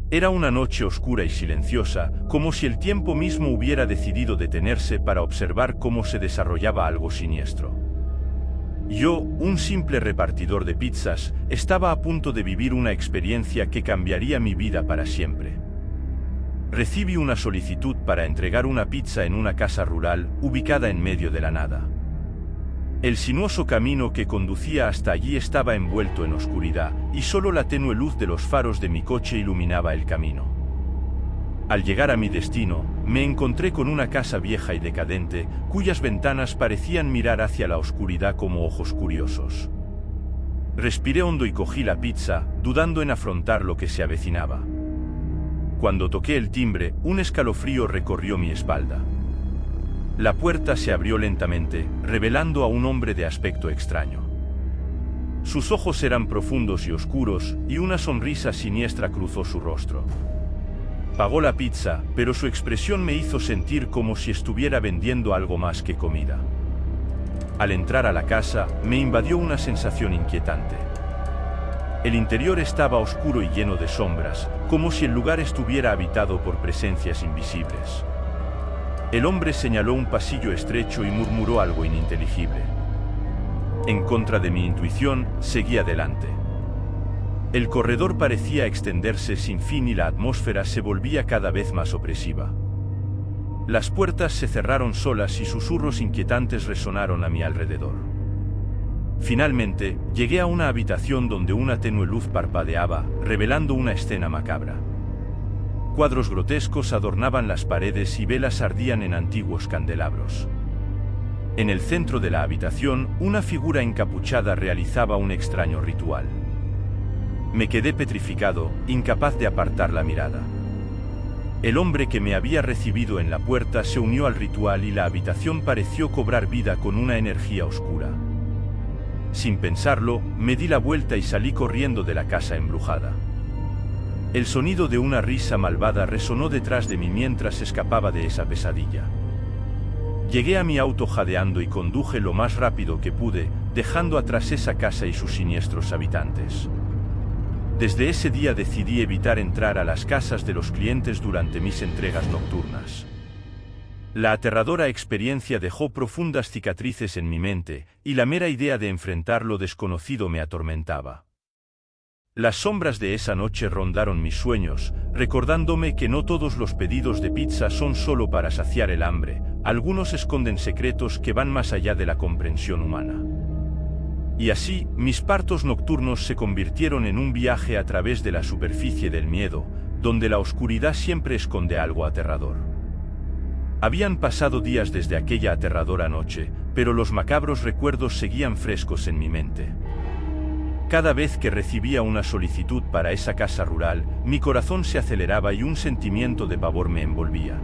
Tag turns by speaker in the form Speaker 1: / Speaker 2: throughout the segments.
Speaker 1: Era una noche oscura y silenciosa, como si el tiempo mismo hubiera decidido detenerse para observar cómo se desarrollaba algo siniestro. Yo, un simple repartidor de pizzas, estaba a punto de vivir una experiencia que cambiaría mi vida para siempre. Recibí una solicitud para entregar una pizza en una casa rural, ubicada en medio de la nada. El sinuoso camino que conducía hasta allí estaba envuelto en oscuridad, y solo la tenue luz de los faros de mi coche iluminaba el camino. Al llegar a mi destino, me encontré con una casa vieja y decadente, cuyas ventanas parecían mirar hacia la oscuridad como ojos curiosos. Respiré hondo y cogí la pizza, dudando en afrontar lo que se avecinaba. Cuando toqué el timbre, un escalofrío recorrió mi espalda. La puerta se abrió lentamente, revelando a un hombre de aspecto extraño. Sus ojos eran profundos y oscuros, y una sonrisa siniestra cruzó su rostro. Pagó la pizza, pero su expresión me hizo sentir como si estuviera vendiendo algo más que comida. Al entrar a la casa, me invadió una sensación inquietante. El interior estaba oscuro y lleno de sombras, como si el lugar estuviera habitado por presencias invisibles. El hombre señaló un pasillo estrecho y murmuró algo ininteligible. En contra de mi intuición, seguí adelante. El corredor parecía extenderse sin fin y la atmósfera se volvía cada vez más opresiva. Las puertas se cerraron solas y susurros inquietantes resonaron a mi alrededor. Finalmente, llegué a una habitación donde una tenue luz parpadeaba, revelando una escena macabra. Cuadros grotescos adornaban las paredes y velas ardían en antiguos candelabros. En el centro de la habitación, una figura encapuchada realizaba un extraño ritual. Me quedé petrificado, incapaz de apartar la mirada. El hombre que me había recibido en la puerta se unió al ritual y la habitación pareció cobrar vida con una energía oscura. Sin pensarlo, me di la vuelta y salí corriendo de la casa embrujada. El sonido de una risa malvada resonó detrás de mí mientras escapaba de esa pesadilla. Llegué a mi auto jadeando y conduje lo más rápido que pude, dejando atrás esa casa y sus siniestros habitantes. Desde ese día decidí evitar entrar a las casas de los clientes durante mis entregas nocturnas. La aterradora experiencia dejó profundas cicatrices en mi mente, y la mera idea de enfrentar lo desconocido me atormentaba. Las sombras de esa noche rondaron mis sueños, recordándome que no todos los pedidos de pizza son solo para saciar el hambre, algunos esconden secretos que van más allá de la comprensión humana. Y así, mis partos nocturnos se convirtieron en un viaje a través de la superficie del miedo, donde la oscuridad siempre esconde algo aterrador. Habían pasado días desde aquella aterradora noche, pero los macabros recuerdos seguían frescos en mi mente. Cada vez que recibía una solicitud para esa casa rural, mi corazón se aceleraba y un sentimiento de pavor me envolvía.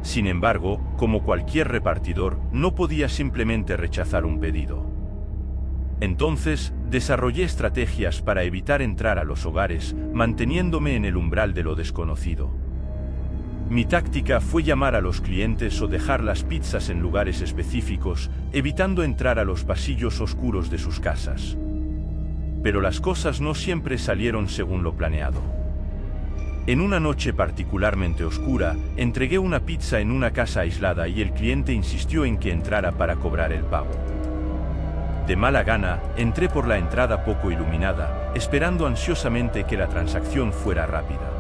Speaker 1: Sin embargo, como cualquier repartidor, no podía simplemente rechazar un pedido. Entonces, desarrollé estrategias para evitar entrar a los hogares, manteniéndome en el umbral de lo desconocido. Mi táctica fue llamar a los clientes o dejar las pizzas en lugares específicos, evitando entrar a los pasillos oscuros de sus casas. Pero las cosas no siempre salieron según lo planeado. En una noche particularmente oscura, entregué una pizza en una casa aislada y el cliente insistió en que entrara para cobrar el pago. De mala gana, entré por la entrada poco iluminada, esperando ansiosamente que la transacción fuera rápida.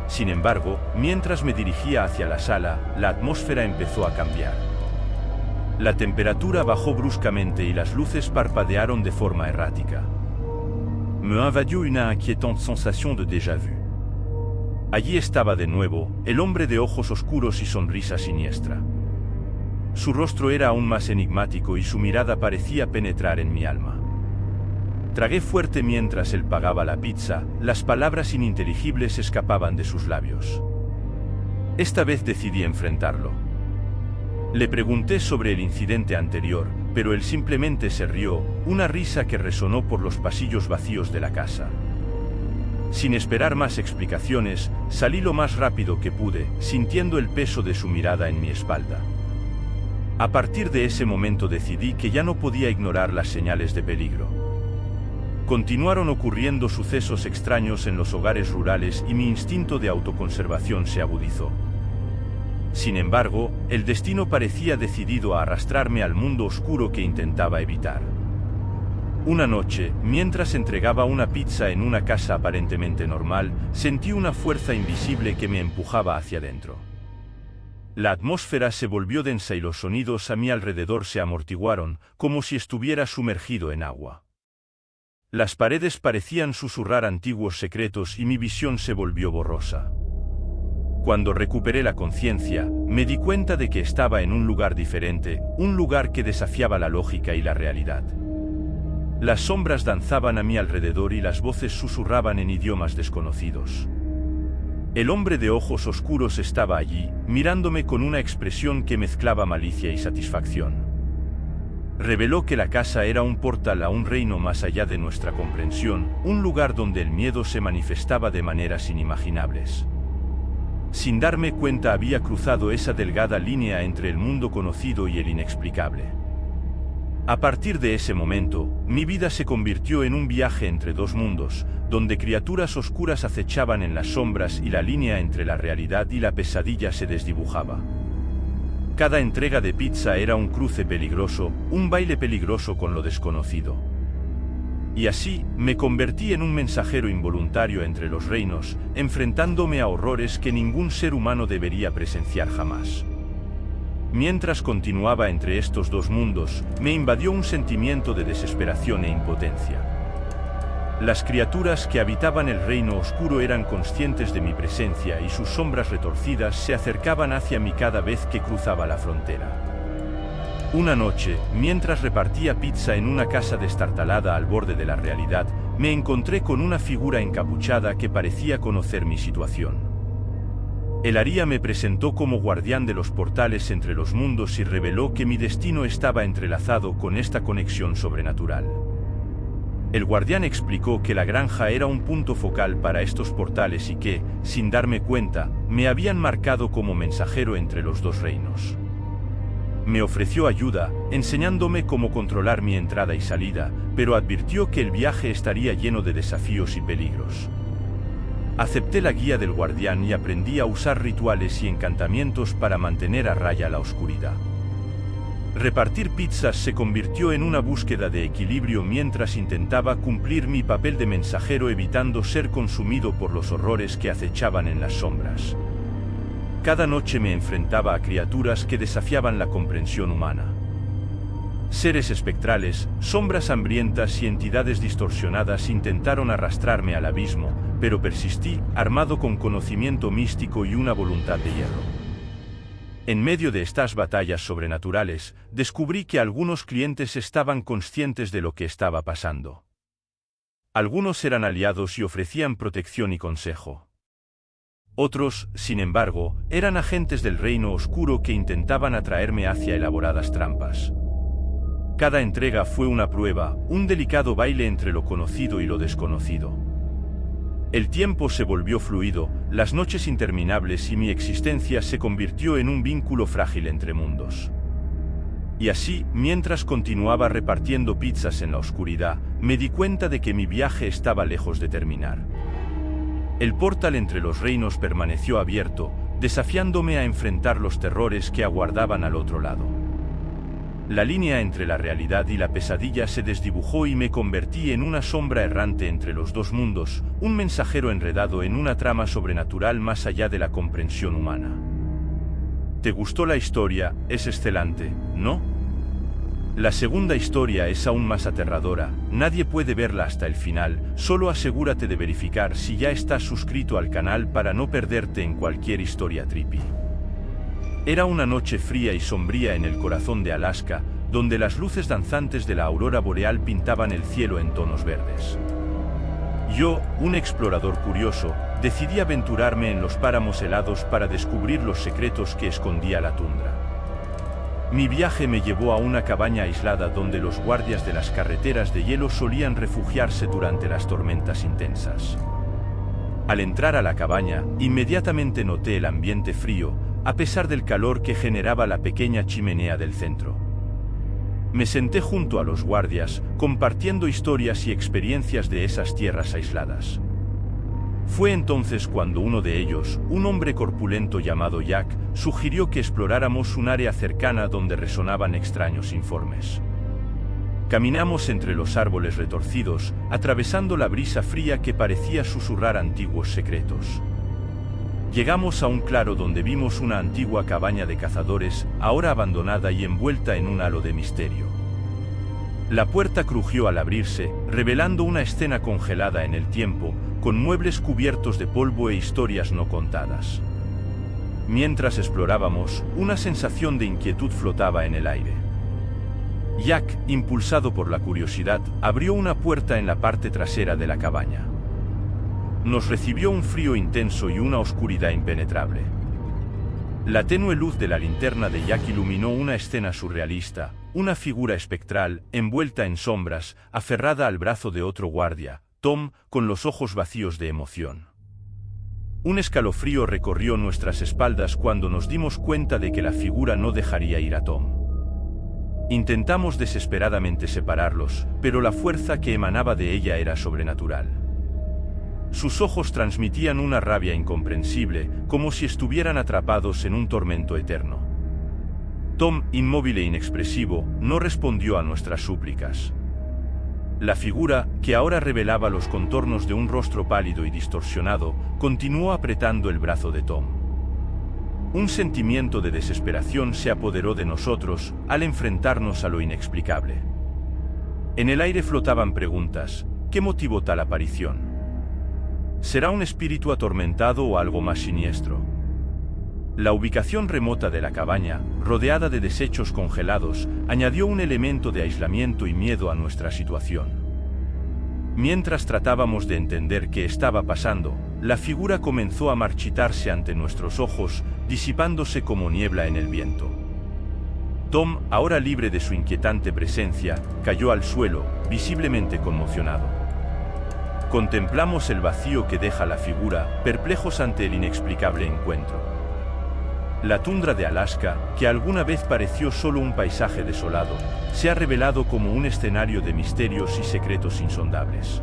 Speaker 1: Sin embargo, mientras me dirigía hacia la sala, la atmósfera empezó a cambiar. La temperatura bajó bruscamente y las luces parpadearon de forma errática. Me invadió una inquietante sensación de déjà vu. Allí estaba de nuevo, el hombre de ojos oscuros y sonrisa siniestra. Su rostro era aún más enigmático y su mirada parecía penetrar en mi alma. Tragué fuerte mientras él pagaba la pizza, las palabras ininteligibles escapaban de sus labios. Esta vez decidí enfrentarlo. Le pregunté sobre el incidente anterior, pero él simplemente se rió, una risa que resonó por los pasillos vacíos de la casa. Sin esperar más explicaciones, salí lo más rápido que pude, sintiendo el peso de su mirada en mi espalda. A partir de ese momento decidí que ya no podía ignorar las señales de peligro. continuaron ocurriendo sucesos extraños en los hogares rurales y mi instinto de autoconservación se agudizó. Sin embargo, el destino parecía decidido a arrastrarme al mundo oscuro que intentaba evitar. Una noche, mientras entregaba una pizza en una casa aparentemente normal, sentí una fuerza invisible que me empujaba hacia adentro. La atmósfera se volvió densa y los sonidos a mi alrededor se amortiguaron, como si estuviera sumergido en agua. Las paredes parecían susurrar antiguos secretos y mi visión se volvió borrosa. Cuando recuperé la conciencia, me di cuenta de que estaba en un lugar diferente, un lugar que desafiaba la lógica y la realidad. Las sombras danzaban a mi alrededor y las voces susurraban en idiomas desconocidos. El hombre de ojos oscuros estaba allí, mirándome con una expresión que mezclaba malicia y satisfacción. Reveló que la casa era un portal a un reino más allá de nuestra comprensión, un lugar donde el miedo se manifestaba de maneras inimaginables. Sin darme cuenta había cruzado esa delgada línea entre el mundo conocido y el inexplicable. A partir de ese momento, mi vida se convirtió en un viaje entre dos mundos, donde criaturas oscuras acechaban en las sombras y la línea entre la realidad y la pesadilla se desdibujaba. Cada entrega de pizza era un cruce peligroso, un baile peligroso con lo desconocido. Y así, me convertí en un mensajero involuntario entre los reinos, enfrentándome a horrores que ningún ser humano debería presenciar jamás. Mientras continuaba entre estos dos mundos, me invadió un sentimiento de desesperación e impotencia. Las criaturas que habitaban el reino oscuro eran conscientes de mi presencia y sus sombras retorcidas se acercaban hacia mí cada vez que cruzaba la frontera. Una noche, mientras repartía pizza en una casa destartalada al borde de la realidad, me encontré con una figura encapuchada que parecía conocer mi situación. El Aría me presentó como guardián de los portales entre los mundos y reveló que mi destino estaba entrelazado con esta conexión sobrenatural. El guardián explicó que la granja era un punto focal para estos portales y que, sin darme cuenta, me habían marcado como mensajero entre los dos reinos. Me ofreció ayuda, enseñándome cómo controlar mi entrada y salida, pero advirtió que el viaje estaría lleno de desafíos y peligros. Acepté la guía del guardián y aprendí a usar rituales y encantamientos para mantener a raya la oscuridad. Repartir pizzas se convirtió en una búsqueda de equilibrio mientras intentaba cumplir mi papel de mensajero evitando ser consumido por los horrores que acechaban en las sombras. Cada noche me enfrentaba a criaturas que desafiaban la comprensión humana. Seres espectrales, sombras hambrientas y entidades distorsionadas intentaron arrastrarme al abismo, pero persistí, armado con conocimiento místico y una voluntad de hierro. En medio de estas batallas sobrenaturales, descubrí que algunos clientes estaban conscientes de lo que estaba pasando. Algunos eran aliados y ofrecían protección y consejo. Otros, sin embargo, eran agentes del reino oscuro que intentaban atraerme hacia elaboradas trampas. Cada entrega fue una prueba, un delicado baile entre lo conocido y lo desconocido. El tiempo se volvió fluido, las noches interminables y mi existencia se convirtió en un vínculo frágil entre mundos. Y así, mientras continuaba repartiendo pizzas en la oscuridad, me di cuenta de que mi viaje estaba lejos de terminar. El portal entre los reinos permaneció abierto, desafiándome a enfrentar los terrores que aguardaban al otro lado. La línea entre la realidad y la pesadilla se desdibujó y me convertí en una sombra errante entre los dos mundos, un mensajero enredado en una trama sobrenatural más allá de la comprensión humana. ¿Te gustó la historia? Es excelente, ¿no? La segunda historia es aún más aterradora, nadie puede verla hasta el final, solo asegúrate de verificar si ya estás suscrito al canal para no perderte en cualquier historia trippy. Era una noche fría y sombría en el corazón de Alaska, donde las luces danzantes de la aurora boreal pintaban el cielo en tonos verdes. Yo, un explorador curioso, decidí aventurarme en los páramos helados para descubrir los secretos que escondía la tundra. Mi viaje me llevó a una cabaña aislada donde los guardias de las carreteras de hielo solían refugiarse durante las tormentas intensas. Al entrar a la cabaña, inmediatamente noté el ambiente frío, a pesar del calor que generaba la pequeña chimenea del centro. Me senté junto a los guardias, compartiendo historias y experiencias de esas tierras aisladas. Fue entonces cuando uno de ellos, un hombre corpulento llamado Jack, sugirió que exploráramos un área cercana donde resonaban extraños informes. Caminamos entre los árboles retorcidos, atravesando la brisa fría que parecía susurrar antiguos secretos. Llegamos a un claro donde vimos una antigua cabaña de cazadores, ahora abandonada y envuelta en un halo de misterio. La puerta crujió al abrirse, revelando una escena congelada en el tiempo, con muebles cubiertos de polvo e historias no contadas. Mientras explorábamos, una sensación de inquietud flotaba en el aire. Jack, impulsado por la curiosidad, abrió una puerta en la parte trasera de la cabaña. Nos recibió un frío intenso y una oscuridad impenetrable. La tenue luz de la linterna de Jack iluminó una escena surrealista, una figura espectral, envuelta en sombras, aferrada al brazo de otro guardia, Tom, con los ojos vacíos de emoción. Un escalofrío recorrió nuestras espaldas cuando nos dimos cuenta de que la figura no dejaría ir a Tom. Intentamos desesperadamente separarlos, pero la fuerza que emanaba de ella era sobrenatural. Sus ojos transmitían una rabia incomprensible, como si estuvieran atrapados en un tormento eterno. Tom, inmóvil e inexpresivo, no respondió a nuestras súplicas. La figura, que ahora revelaba los contornos de un rostro pálido y distorsionado, continuó apretando el brazo de Tom. Un sentimiento de desesperación se apoderó de nosotros al enfrentarnos a lo inexplicable. En el aire flotaban preguntas. ¿Qué motivó tal aparición? ¿Será un espíritu atormentado o algo más siniestro? La ubicación remota de la cabaña, rodeada de desechos congelados, añadió un elemento de aislamiento y miedo a nuestra situación. Mientras tratábamos de entender qué estaba pasando, la figura comenzó a marchitarse ante nuestros ojos, disipándose como niebla en el viento. Tom, ahora libre de su inquietante presencia, cayó al suelo, visiblemente conmocionado. Contemplamos el vacío que deja la figura, perplejos ante el inexplicable encuentro. La tundra de Alaska, que alguna vez pareció solo un paisaje desolado, se ha revelado como un escenario de misterios y secretos insondables.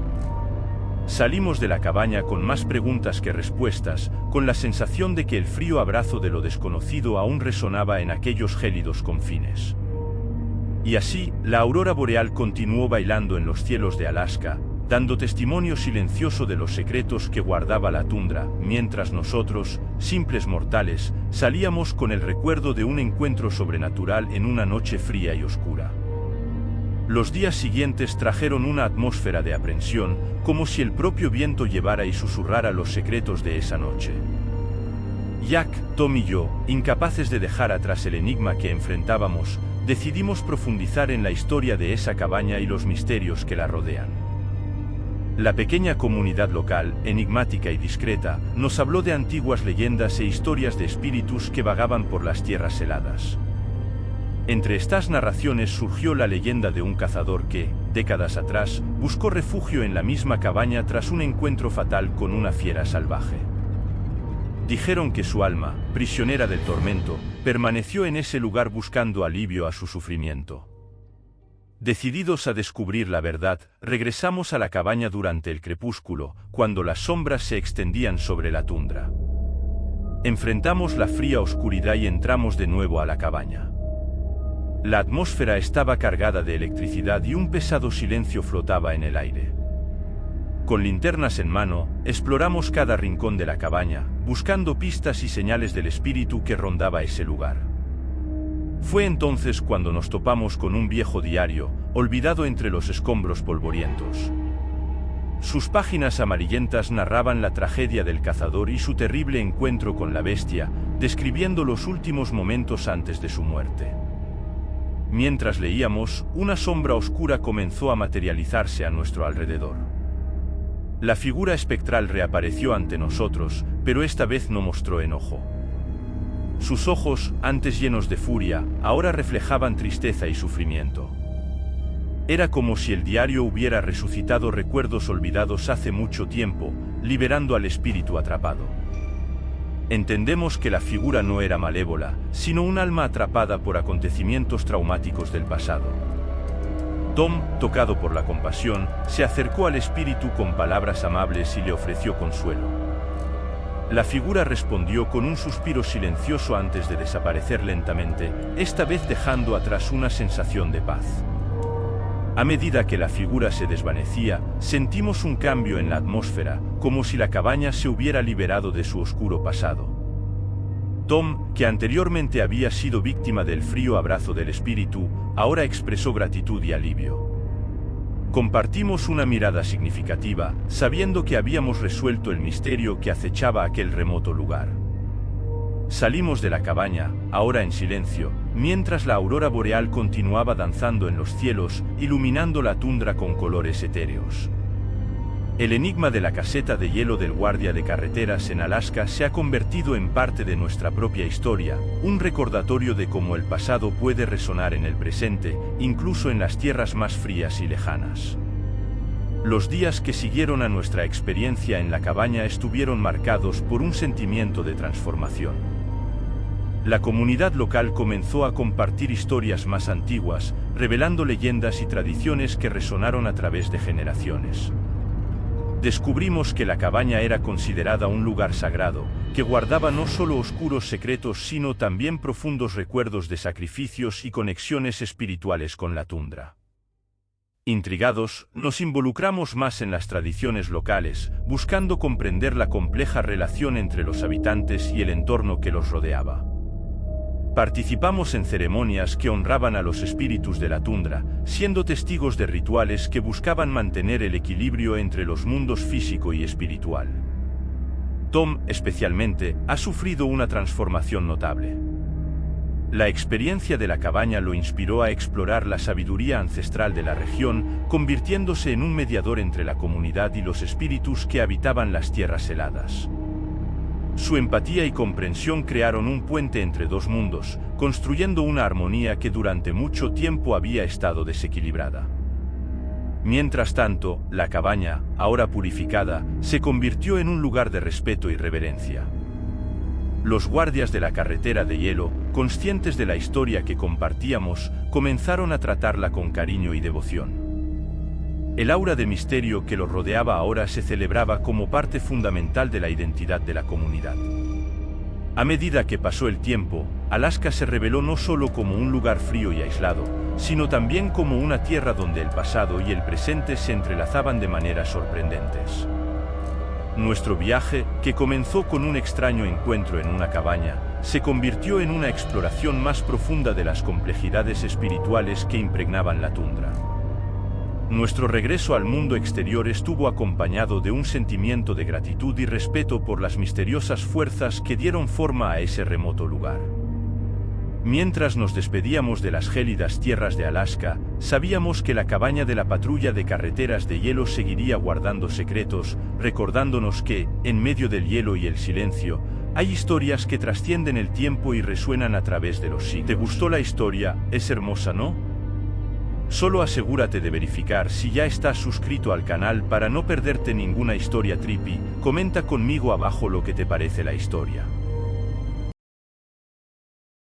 Speaker 1: Salimos de la cabaña con más preguntas que respuestas, con la sensación de que el frío abrazo de lo desconocido aún resonaba en aquellos gélidos confines. Y así, la aurora boreal continuó bailando en los cielos de Alaska, dando testimonio silencioso de los secretos que guardaba la tundra, mientras nosotros, simples mortales, salíamos con el recuerdo de un encuentro sobrenatural en una noche fría y oscura. Los días siguientes trajeron una atmósfera de aprensión, como si el propio viento llevara y susurrara los secretos de esa noche. Jack, Tom y yo, incapaces de dejar atrás el enigma que enfrentábamos, decidimos profundizar en la historia de esa cabaña y los misterios que la rodean. La pequeña comunidad local, enigmática y discreta, nos habló de antiguas leyendas e historias de espíritus que vagaban por las tierras heladas. Entre estas narraciones surgió la leyenda de un cazador que, décadas atrás, buscó refugio en la misma cabaña tras un encuentro fatal con una fiera salvaje. Dijeron que su alma, prisionera del tormento, permaneció en ese lugar buscando alivio a su sufrimiento. Decididos a descubrir la verdad, regresamos a la cabaña durante el crepúsculo, cuando las sombras se extendían sobre la tundra. Enfrentamos la fría oscuridad y entramos de nuevo a la cabaña. La atmósfera estaba cargada de electricidad y un pesado silencio flotaba en el aire. Con linternas en mano, exploramos cada rincón de la cabaña, buscando pistas y señales del espíritu que rondaba ese lugar. Fue entonces cuando nos topamos con un viejo diario, olvidado entre los escombros polvorientos. Sus páginas amarillentas narraban la tragedia del cazador y su terrible encuentro con la bestia, describiendo los últimos momentos antes de su muerte. Mientras leíamos, una sombra oscura comenzó a materializarse a nuestro alrededor. La figura espectral reapareció ante nosotros, pero esta vez no mostró enojo. Sus ojos, antes llenos de furia, ahora reflejaban tristeza y sufrimiento. Era como si el diario hubiera resucitado recuerdos olvidados hace mucho tiempo, liberando al espíritu atrapado. Entendemos que la figura no era malévola, sino un alma atrapada por acontecimientos traumáticos del pasado. Tom, tocado por la compasión, se acercó al espíritu con palabras amables y le ofreció consuelo. La figura respondió con un suspiro silencioso antes de desaparecer lentamente, esta vez dejando atrás una sensación de paz. A medida que la figura se desvanecía, sentimos un cambio en la atmósfera, como si la cabaña se hubiera liberado de su oscuro pasado. Tom, que anteriormente había sido víctima del frío abrazo del espíritu, ahora expresó gratitud y alivio. Compartimos una mirada significativa, sabiendo que habíamos resuelto el misterio que acechaba aquel remoto lugar. Salimos de la cabaña, ahora en silencio, mientras la aurora boreal continuaba danzando en los cielos, iluminando la tundra con colores etéreos. El enigma de la caseta de hielo del guardia de carreteras en Alaska se ha convertido en parte de nuestra propia historia, un recordatorio de cómo el pasado puede resonar en el presente, incluso en las tierras más frías y lejanas. Los días que siguieron a nuestra experiencia en la cabaña estuvieron marcados por un sentimiento de transformación. La comunidad local comenzó a compartir historias más antiguas, revelando leyendas y tradiciones que resonaron a través de generaciones. Descubrimos que la cabaña era considerada un lugar sagrado, que guardaba no solo oscuros secretos sino también profundos recuerdos de sacrificios y conexiones espirituales con la tundra. Intrigados, nos involucramos más en las tradiciones locales, buscando comprender la compleja relación entre los habitantes y el entorno que los rodeaba. Participamos en ceremonias que honraban a los espíritus de la tundra, siendo testigos de rituales que buscaban mantener el equilibrio entre los mundos físico y espiritual. Tom, especialmente, ha sufrido una transformación notable. La experiencia de la cabaña lo inspiró a explorar la sabiduría ancestral de la región, convirtiéndose en un mediador entre la comunidad y los espíritus que habitaban las tierras heladas. Su empatía y comprensión crearon un puente entre dos mundos, construyendo una armonía que durante mucho tiempo había estado desequilibrada. Mientras tanto, la cabaña, ahora purificada, se convirtió en un lugar de respeto y reverencia. Los guardias de la carretera de hielo, conscientes de la historia que compartíamos, comenzaron a tratarla con cariño y devoción. El aura de misterio que los rodeaba ahora se celebraba como parte fundamental de la identidad de la comunidad. A medida que pasó el tiempo, Alaska se reveló no solo como un lugar frío y aislado, sino también como una tierra donde el pasado y el presente se entrelazaban de maneras sorprendentes. Nuestro viaje, que comenzó con un extraño encuentro en una cabaña, se convirtió en una exploración más profunda de las complejidades espirituales que impregnaban la tundra. Nuestro regreso al mundo exterior estuvo acompañado de un sentimiento de gratitud y respeto por las misteriosas fuerzas que dieron forma a ese remoto lugar. Mientras nos despedíamos de las gélidas tierras de Alaska, sabíamos que la cabaña de la patrulla de carreteras de hielo seguiría guardando secretos, recordándonos que, en medio del hielo y el silencio, hay historias que trascienden el tiempo y resuenan a través de los siglos. ¿Te gustó la historia? Es hermosa, ¿no? Solo asegúrate de verificar si ya estás suscrito al canal para no perderte ninguna historia trippy. Comenta conmigo abajo lo que te parece la historia.